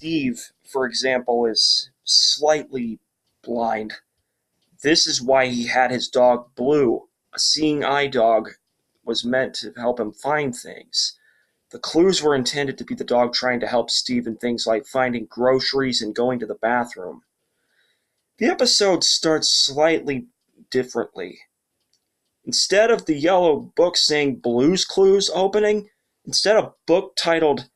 Steve, for example, is slightly blind. This is why he had his dog Blue. A seeing eye dog was meant to help him find things. The clues were intended to be the dog trying to help Steve in things like finding groceries and going to the bathroom. The episode starts slightly differently. Instead of the yellow book saying Blue's Clues opening, instead a book titled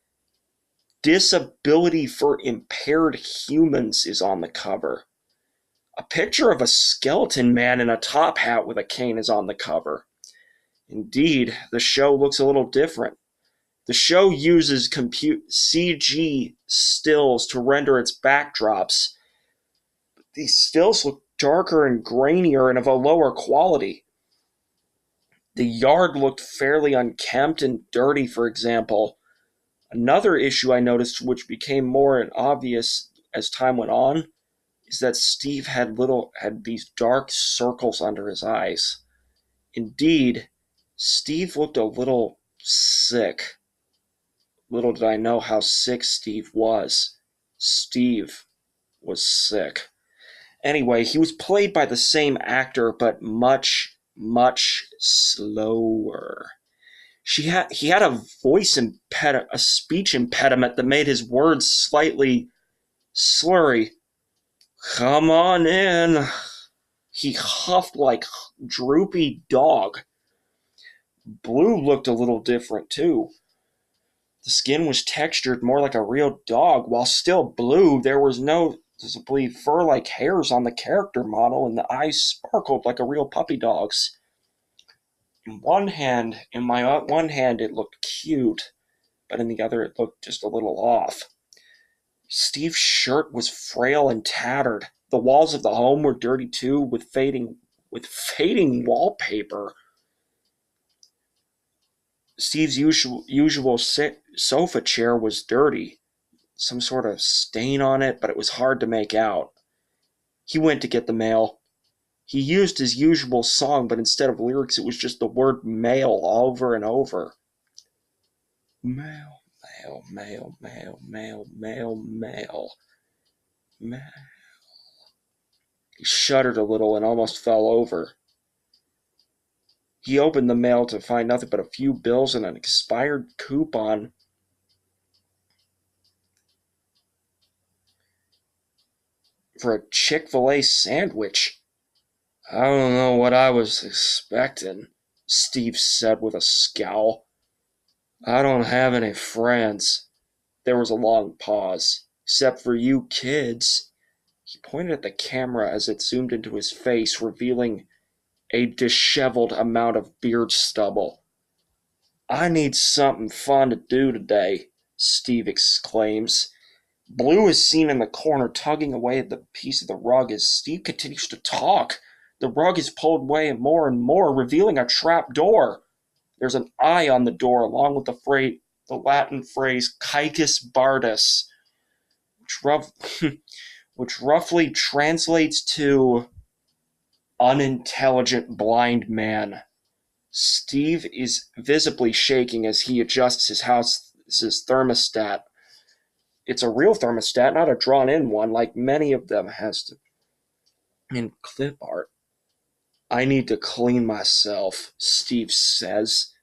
Disability for Impaired Humans is on the cover. A picture of a skeleton man in a top hat with a cane is on the cover. Indeed, the show looks a little different. The show uses CG stills to render its backdrops. These stills look darker and grainier and of a lower quality. The yard looked fairly unkempt and dirty, for example. Another issue I noticed, which became more obvious as time went on, is that Steve had these dark circles under his eyes. Indeed, Steve looked a little sick. Little did I know how sick Steve was. Steve was sick. Anyway, he was played by the same actor, but much, much slower. He had a a speech impediment that made his words slightly slurry. Come on in. He huffed like droopy dog. Blue looked a little different too. The skin was textured more like a real dog. While still blue, there was no visibly fur-like hairs on the character model, and the eyes sparkled like a real puppy dog's. In my one hand, it looked cute, but in the other, it looked just a little off. Steve's shirt was frail and tattered. The walls of the home were dirty too, with fading wallpaper. Steve's usual sofa chair was dirty, some sort of stain on it, but it was hard to make out. He went to get the mail. He used his usual song, but instead of lyrics, it was just the word mail over and over. Mail, mail, mail, mail, mail, mail, mail, mail. He shuddered a little and almost fell over. He opened the mail to find nothing but a few bills and an expired coupon for a Chick-fil-A sandwich. I don't know what I was expecting, Steve said with a scowl. I don't have any friends. There was a long pause. Except for you kids. He pointed at the camera as it zoomed into his face, revealing a disheveled amount of beard stubble. I need something fun to do today, Steve exclaims. Blue is seen in the corner tugging away at the piece of the rug as Steve continues to talk. The rug is pulled away and more, revealing a trap door. There's an eye on the door, along with the Latin phrase "caecus bardus," which roughly translates to unintelligent blind man. Steve is visibly shaking as he adjusts his thermostat. It's a real thermostat, not a drawn-in one, like many of them has to in clip art. I need to clean myself, Steve says.